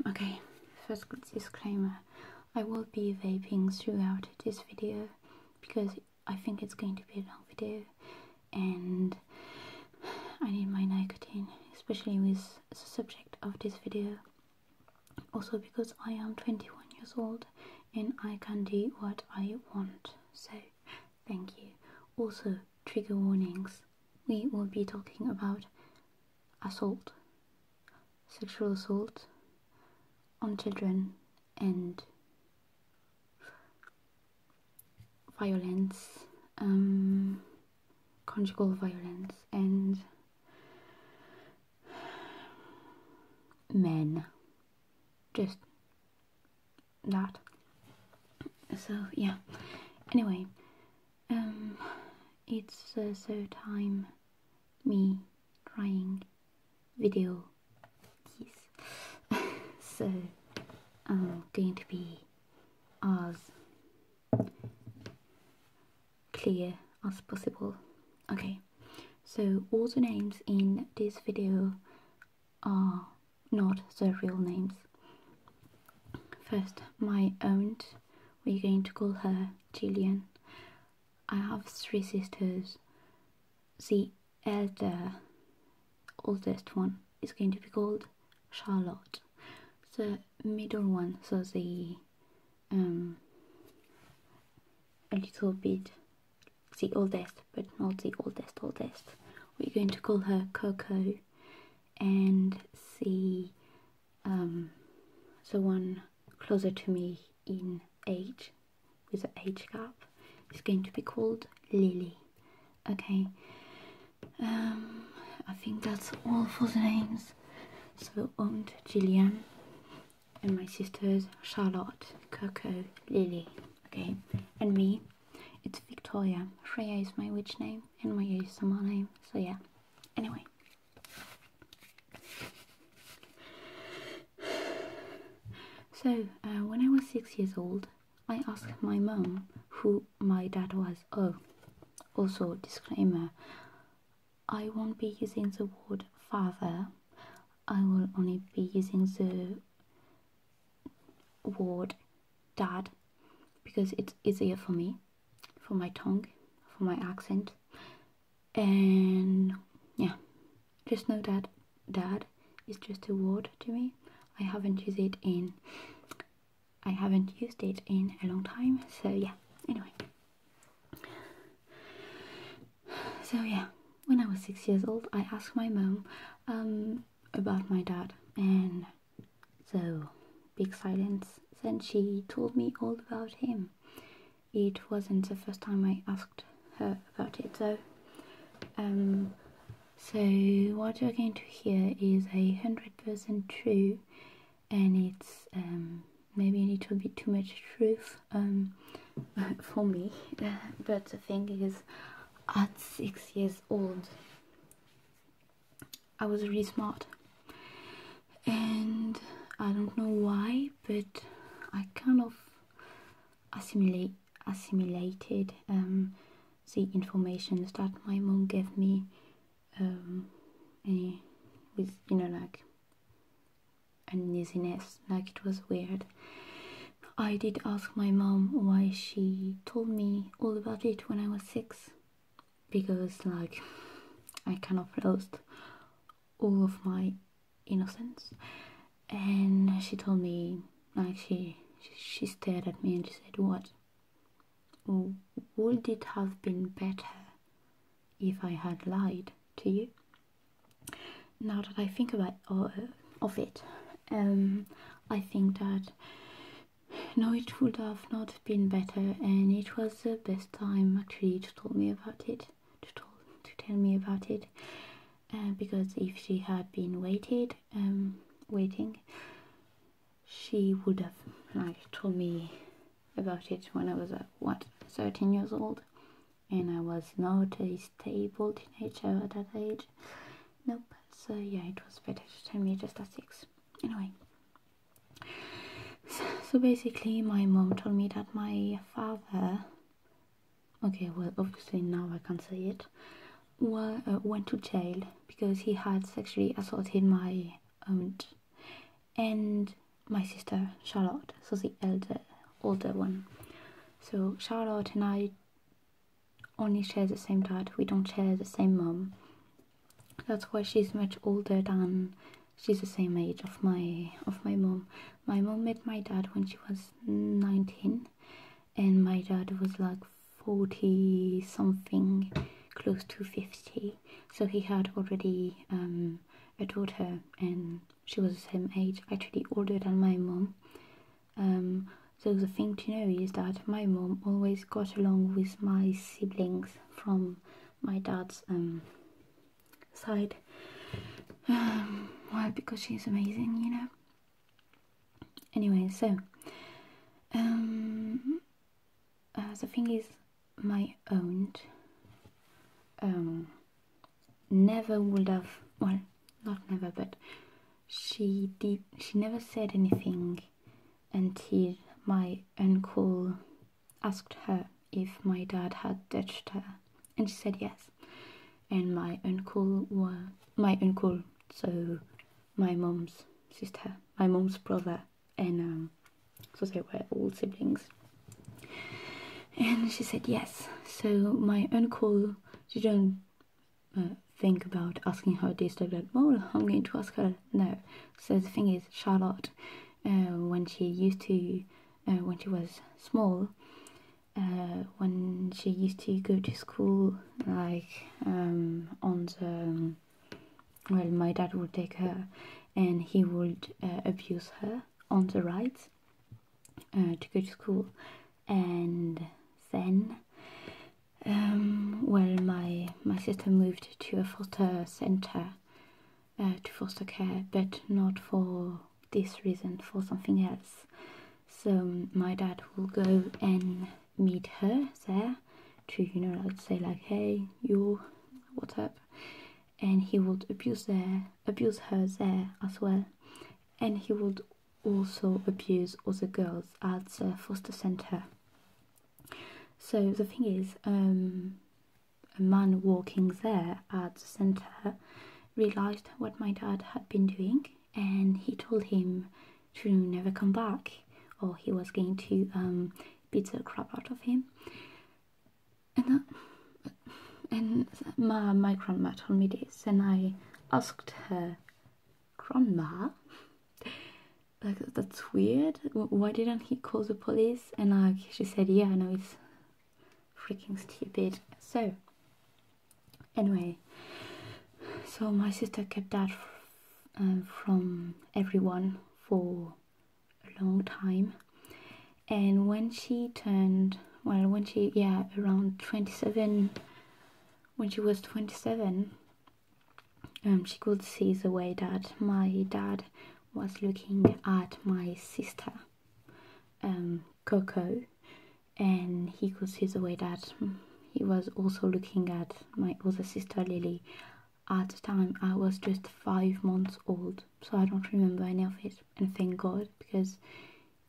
Okay, first disclaimer, I will be vaping throughout this video because I think it's going to be a long video and I need my nicotine, especially with the subject of this video. Also because I am 21 years old and I can do what I want, so thank you. Also, trigger warnings. We will be talking about assault, sexual assault on children and violence, conjugal violence and men, just that. So yeah, anyway, it's the third time me trying video keys. So I'm going to be as clear as possible. Okay, so all the names in this video are not the real names. First, my aunt, we're going to call her Gillian. I have 3 sisters. The oldest one is going to be called Charlotte. The middle one, so the a little bit the oldest, but not the oldest, we're going to call her Coco. And the one closer to me in age, with the age gap, is going to be called Lily. Okay, I think that's all for the names. So Aunt Gillian and my sisters Charlotte, Coco, Lily. Okay, and me, it's Victoria. Freya is my witch name and Maya is summer name. So yeah, anyway. So when I was 6 years old, I asked my mom who my dad was. Oh, also disclaimer, I won't be using the word father. I will only be using the word dad because it's easier for me, for my tongue, for my accent. And yeah, just know that dad is just a word to me. I haven't used it in a long time, so yeah, anyway. So yeah, when I was 6 years old, I asked my mom about my dad, and so big silence. Then she told me all about him. It wasn't the first time I asked her about it though. So what you're going to hear is 100% true, and it's maybe a little bit too much truth for me, but the thing is, at 6 years old I was really smart, and I don't know why, but I kind of assimilated the information that my mom gave me with, like uneasiness, like it was weird. I did ask my mom why she told me all about it when I was 6, because like I kind of lost all of my innocence, and she told me, like she stared at me and she said, "What? Would it have been better if I had lied to you?" Now that I think about of it, I think that no, it would have not been better, and it was the best time actually to tell me about it, tell me about it, because if she had been waiting, she would have told me about it when I was 13 years old, and I was not a stable teenager at that age. Nope. So yeah, it was better to tell me just at 6. Anyway, so basically my mom told me that my father, okay, well obviously now I can't say it, went to jail because he had sexually assaulted my aunt, and my sister Charlotte, so the older one. So Charlotte and I only share the same dad. We don't share the same mom. That's why she's much older than, she's the same age of my mom. My mom met my dad when she was 19, and my dad was like 40 something, close to 50. So he had already a daughter, and she was the same age, actually older than my mom. So the thing to know is that my mom always got along with my siblings from my dad's side. Well, because she's amazing, you know. Anyway, so the thing is, my aunt never would have, well, not never, but she never said anything until my uncle asked her if my dad had touched her, and she said yes. And my uncle, so my mom's sister, my mom's brother, and so they were all siblings. And she said yes. So my uncle didn't think about asking her this, like that. Oh, I'm going to ask her. No. So the thing is, Charlotte, when she was small, when she used to go to school, like well, my dad would take her, and he would abuse her on the rides to go to school, and then well, my sister moved to a foster center, to foster care, but not for this reason, for something else. So my dad will go and meet her there to, you know, let's say like, hey, you, what's up? And he would abuse her there as well, and he would also abuse other girls at the foster center. So the thing is, a man walking there at the center realized what my dad had been doing, and he told him to never come back, or he was going to beat the crap out of him. And my grandma told me this, and I asked her, Grandma, like, that's weird, why didn't he call the police? And like, she said, yeah, no, it's freaking stupid. So anyway, so my sister kept that from everyone for a long time, and when she turned, well, around 27, when she was 27, she could see the way that my dad was looking at my sister, Coco, and he could see the way that he was also looking at my other sister, Lily. At the time, I was just 5 months old, so I don't remember any of it, and thank God, because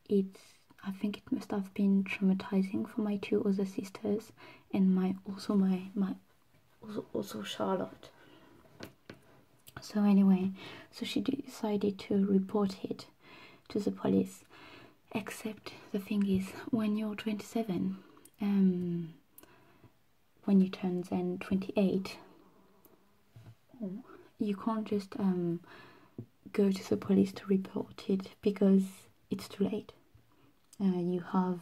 I think it must have been traumatizing for my two other sisters, and also Charlotte. So anyway, so she decided to report it to the police. Except the thing is, when you're 27, when you turn then 28, you can't just go to the police to report it, because it's too late. You have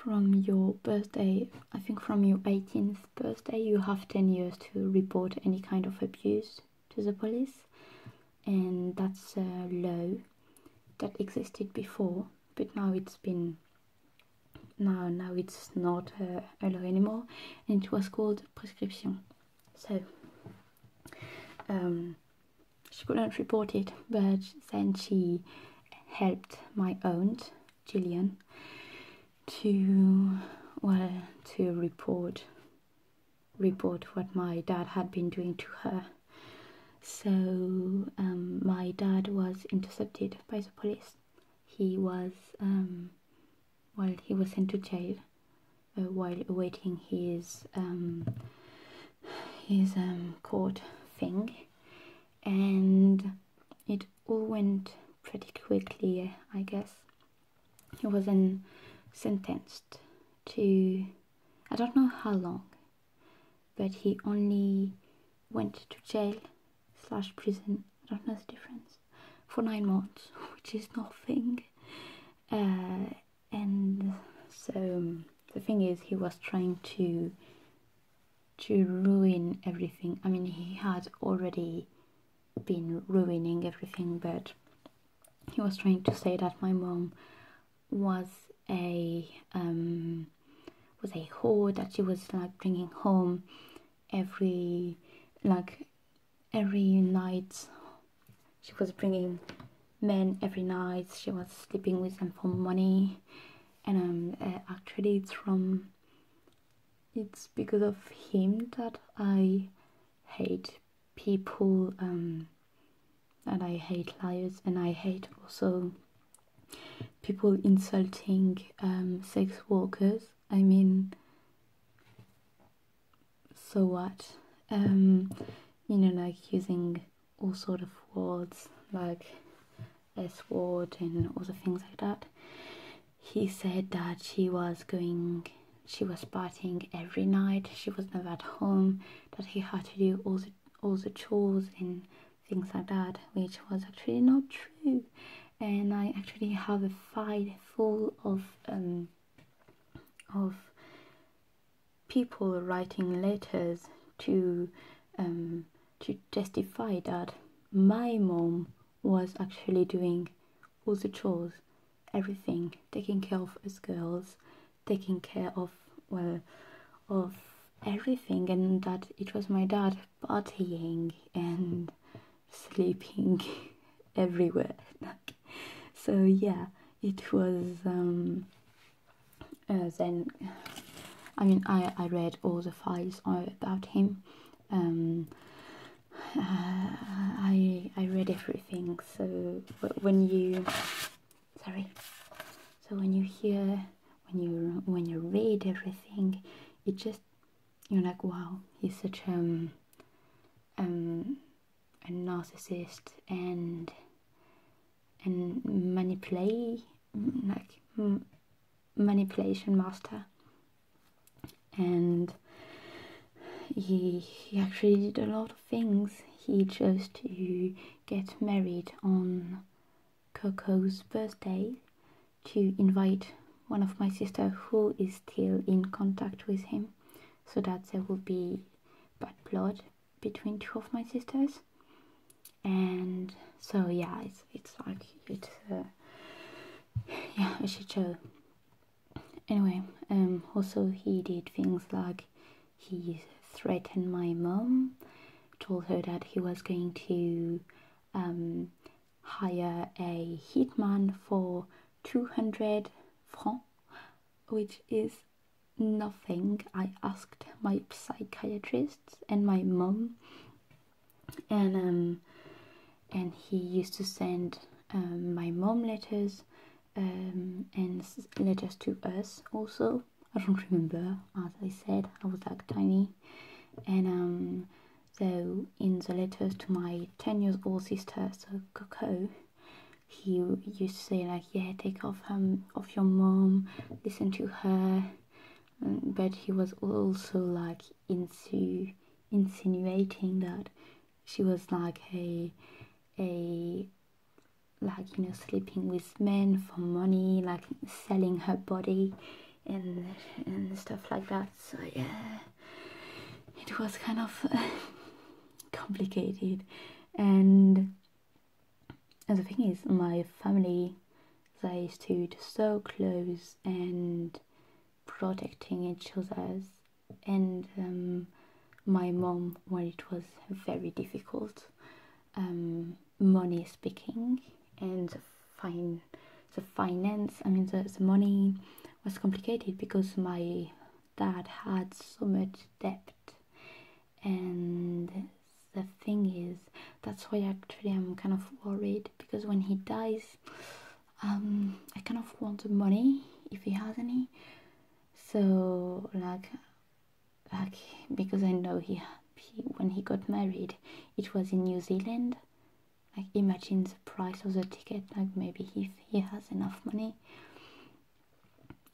from your birthday, I think from your 18th birthday, you have 10 years to report any kind of abuse to the police, and that's a law that existed before, but now it's not a law anymore, and it was called prescription. So she couldn't report it, but then she helped my aunt Gillian to report what my dad had been doing to her. So my dad was intercepted by the police. He was sent to jail while awaiting his court thing, and it all went pretty quickly, I guess. He was then sentenced to, I don't know how long, but he only went to jail / prison, I don't know the difference, for 9 months, which is nothing. And so the thing is, he was trying to ruin everything. I mean, he had already been ruining everything, but he was trying to say that my mom was a whore, that she was like bringing home every night. She was bringing men every night. She was sleeping with them for money, and actually it's because of him that I hate people, and I hate liars, and I hate also people insulting sex workers. I mean, so what? You know, like using all sort of words like S word and other things like that. He said that she was partying every night, she was never at home, that he had to do all the chores and things like that, which was actually not true. And I actually have a file full of people writing letters to testify that my mom was actually doing all the chores, everything, taking care of us girls, taking care of everything, and that it was my dad partying and sleeping everywhere. So yeah, it was then I mean, I read all the files about him. I read everything. So when you read everything, it just, you're like, wow, he's such a narcissist and manipulation master. And he actually did a lot of things. He chose to get married on Coco's birthday to invite one of my sisters who is still in contact with him, so that there will be bad blood between 2 of my sisters. And so yeah, it's a shit show. Anyway, also he did things like he threatened my mom, told her that he was going to hire a hitman for 200 francs, which is nothing. I asked my psychiatrist and my mom, and he used to send my mom letters and letters to us also. I don't remember, as I said, I was like tiny. And so in the letters to my 10-year-old sister, so Coco, he used to say like, yeah, take off your mom, listen to her. But he was also like insinuating that she was like like, you know, sleeping with men for money, like selling her body and stuff like that. So yeah, it was kind of complicated. And the thing is, my family, they stood so close and protecting each other, and my mom, when it was very difficult, money speaking, and the finance, I mean the money was complicated because my dad had so much debt. And the thing is, that's why actually I'm kind of worried, because when he dies, I kind of want the money if he has any. So like because I know he when he got married, it was in New Zealand. like imagine the price of the ticket. Like maybe if he has enough money,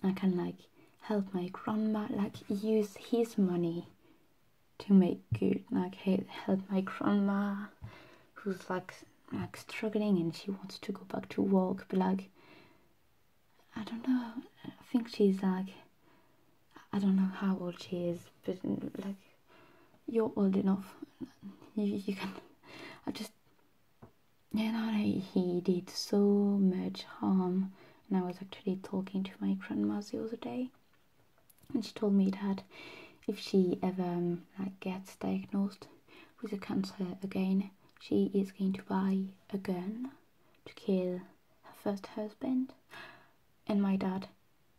I can like help my grandma, like use his money to make good, like help my grandma who's like struggling and she wants to go back to work, but like I don't know, I think she's like, I don't know how old she is, but like you're old enough, you can, I just, you know, he did so much harm. And I was actually talking to my grandma the other day, and she told me that if she ever like gets diagnosed with a cancer again, she is going to buy a gun to kill her first husband and my dad.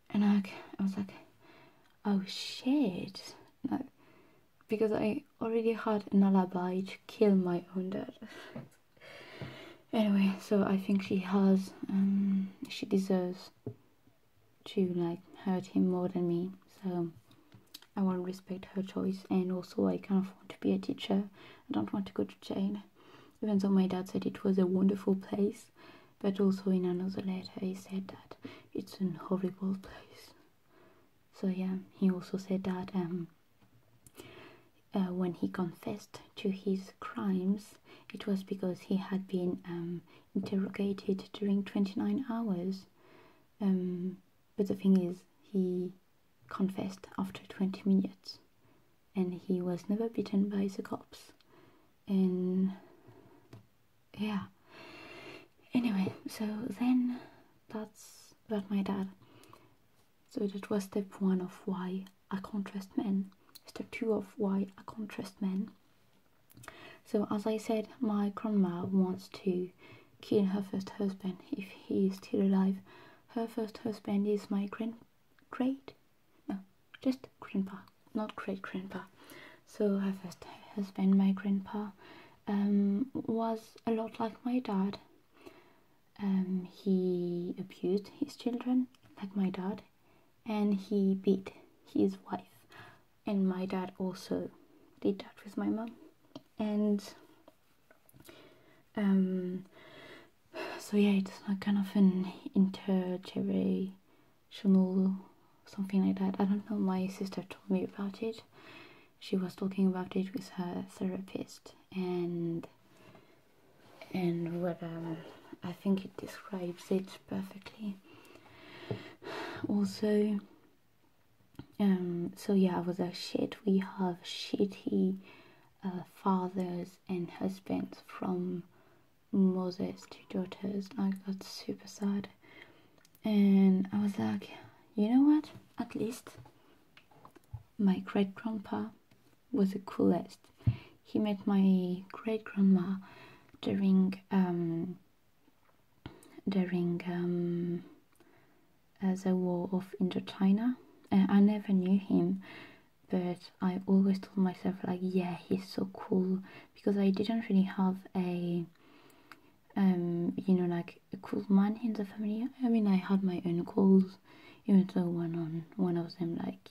And I was like, oh shit, like, because I already had an alibi to kill my own dad. Anyway, so I think she deserves to like hurt him more than me, so I want to respect her choice. And also I kind of want to be a teacher. I don't want to go to jail, even though my dad said it was a wonderful place, but also in another letter he said that it's an horrible place. So yeah, he also said that when he confessed to his crimes, it was because he had been interrogated during 29 hours. But the thing is, he confessed after 20 minutes and he was never beaten by the cops. And yeah, anyway, so then that's about my dad. So that was step 1 of why I can't trust men. Step 2 of why I can't trust men. So as I said, my grandma wants to kill her first husband if he is still alive. Her first husband is my grandpa, not great grandpa. So her first husband, my grandpa, was a lot like my dad. He abused his children like my dad, and he beat his wife. And my dad also did that with my mom. And so yeah, it's like kind of an intergenerational something like that. I don't know, my sister told me about it. She was talking about it with her therapist, and what I think it describes it perfectly. Also, so yeah, I was like, shit, we have shitty fathers and husbands from mothers to daughters. Like, that's super sad. And I was like, you know what, at least my great grandpa was the coolest. He met my great grandma during the war of Indochina. I never knew him, but I always told myself like, yeah, he's so cool, because I didn't really have a you know, like a cool man in the family. I mean, I had my own goals, even though one of them like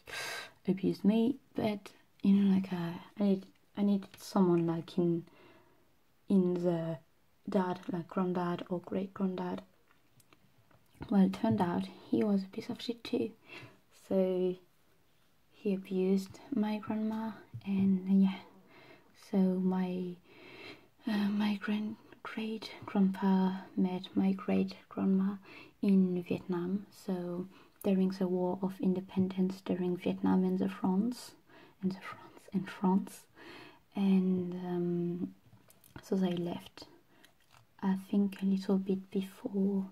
abused me, but you know, like I needed someone like in the dad, like granddad or great granddad. Well, it turned out he was a piece of shit too. So he abused my grandma, and yeah, so my great grandpa met my great grandma in Vietnam. So during the War of Independence, during Vietnam and France, and so they left, I think, a little bit before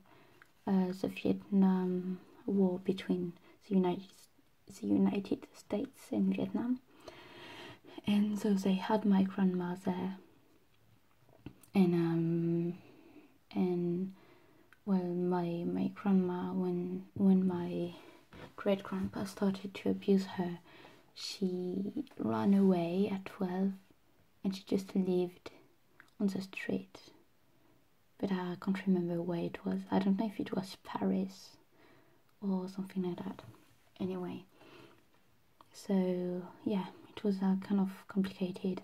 the Vietnam War between the United States and Vietnam. And so they had my grandma there, and well, my grandma, when my great grandpa started to abuse her, she ran away at 12, and she just lived on the street. But I can't remember where it was. I don't know if it was Paris or something like that. Anyway, so yeah, it was kind of complicated.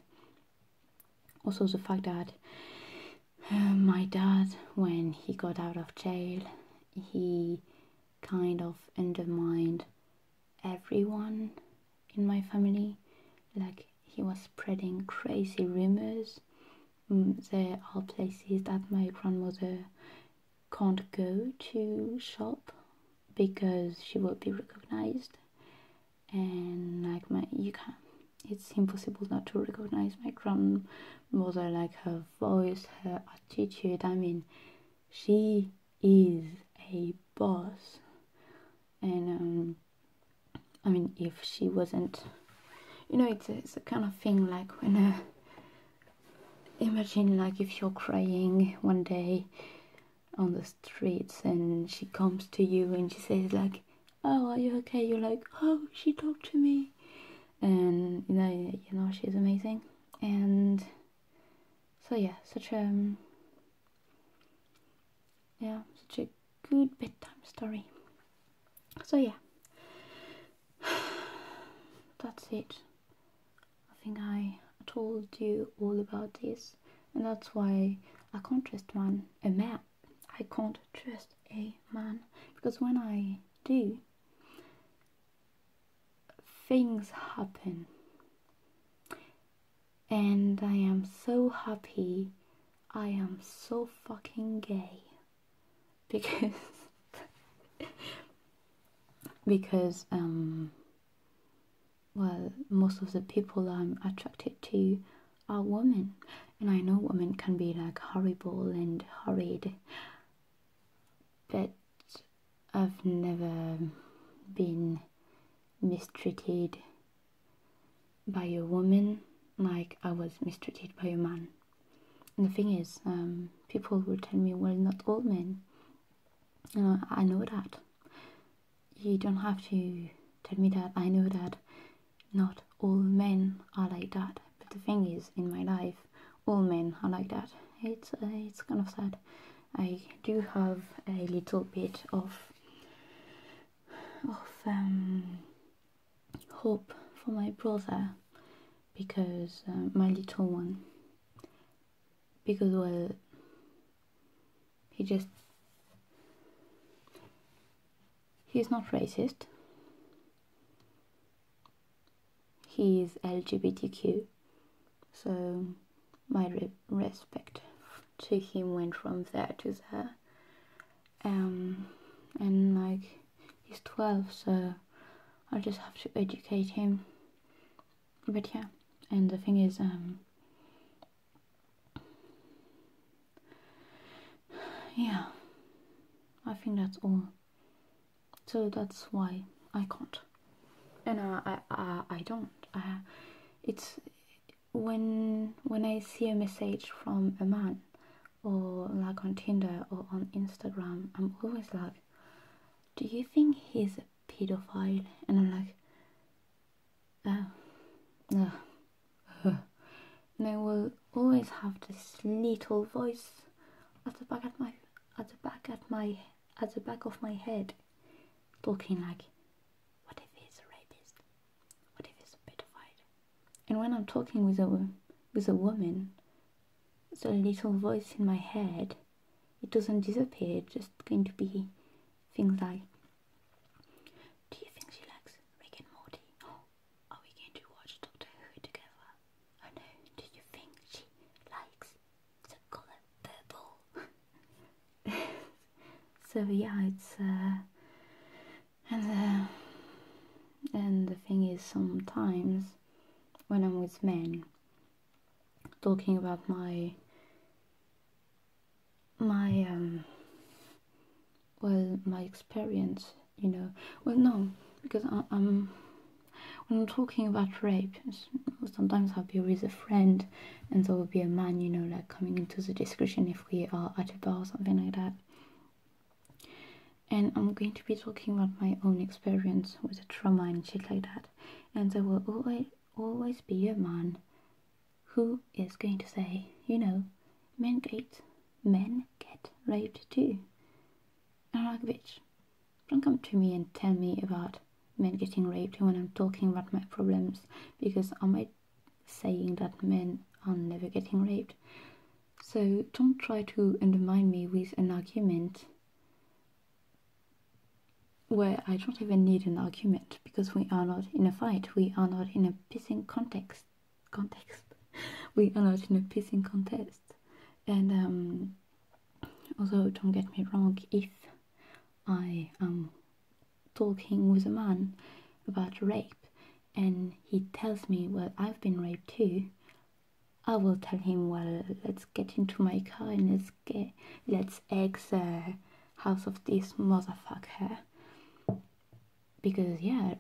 Also the fact that My dad, when he got out of jail, he kind of undermined everyone in my family. Like, he was spreading crazy rumors. There are places that my grandmother can't go to shop because she will be recognized, and like it's impossible not to recognize my grandmother, like her voice, her attitude. I mean, she is a boss. And I mean, if she wasn't, it's a kind of thing like when imagine like if you're crying one day on the streets and she comes to you and she says like, oh, are you okay? You're like, oh, she talked to me. And she's amazing. And so yeah, such a good bedtime story. So yeah, that's it. I think I told you all about this, and that's why I can't trust a man. I can't trust a man, because when I do, things happen. And I am so happy I am so fucking gay. Because well, most of the people I'm attracted to are women. And I know women can be like horrible and horrid, but I've never been mistreated by a woman like I was mistreated by a man. And the thing is, people will tell me, well, not all men. I know that. You don't have to tell me that. I know that not all men are like that. But the thing is, in my life, all men are like that. It's kind of sad. I do have a little bit of hope for my brother, because my little one, because well, he's not racist. He is LGBTQ, so my respect to him went from there to there. And like, he's 12, so I just have to educate him. But yeah, and the thing is, yeah, I think that's all. So that's why I can't, and I don't. It's when I see a message from a man, or like on Tinder or on Instagram, I'm always like, do you think he's a pedophile? And I'm like, and I will always have this little voice at the back of my head, talking like, what if he's a rapist? What if he's a pedophile? And when I'm talking with a woman, the little voice in my head, it doesn't disappear. It's just going to be things like, do you think she likes Rick and Morty? Oh, are we going to watch Doctor Who together? Oh no, do you think she likes the color purple? So yeah, it's and the thing is, sometimes when I'm with men, talking about my experience, well, no, because when I'm talking about rape, sometimes I'll be with a friend and there will be a man, like coming into the discussion if we are at a bar or something like that, and I'm going to be talking about my own experience with a trauma and shit like that, and there will always be a man who is going to say, men get raped too. And I'm like, bitch, don't come to me and tell me about men getting raped when I'm talking about my problems, because I might saying that men are never getting raped. So don't try to undermine me with an argument where I don't even need an argument, because we are not in a fight, we are not in a pissing context. We are not in a pissing contest. And also, don't get me wrong, if I am talking with a man about rape and he tells me, well, I've been raped too, I will tell him, well, let's get into my car and let's egg the house of this motherfucker. Because yeah,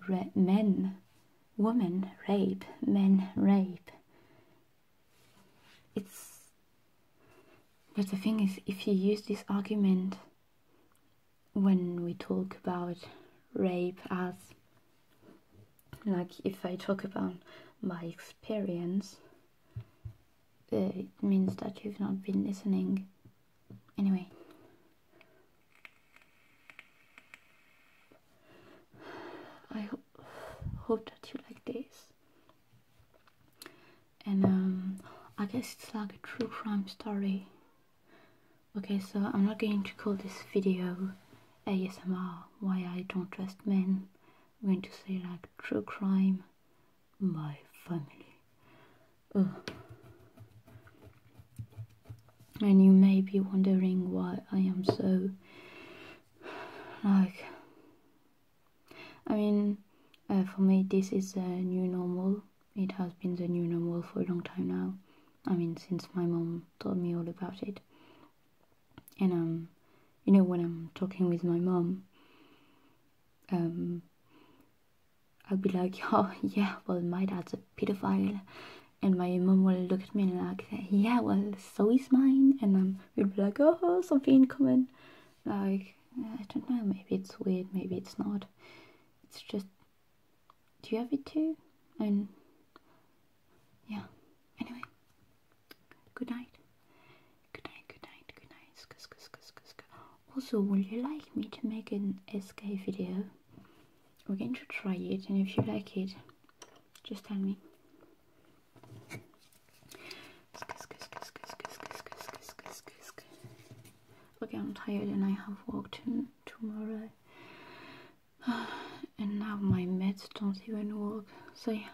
women rape, men rape. But the thing is, if you use this argument when we talk about rape, as like if I talk about my experience, it means that you've not been listening. Anyway, I hope that you like this. And I guess it's like a true crime story. Okay, so I'm not going to call this video ASMR, why I don't trust men. I'm going to say like true crime, my family. Ugh. And you may be wondering why I am so, like, I mean, for me this is the new normal. It has been the new normal for a long time now. I mean, since my mom told me all about it. And you know, when I'm talking with my mom, I'll be like, oh yeah, well, my dad's a pedophile, and my mom will look at me and like, yeah, well, so is mine, and we'll be like, oh, something in common. Like, I don't know, maybe it's weird, maybe it's not. It's just, do you have it too? And yeah, anyway, good night. Also, would you like me to make an SK video? We're going to try it, and if you like it, just tell me. Okay, I'm tired and I have work tomorrow. And now my meds don't even work. So yeah.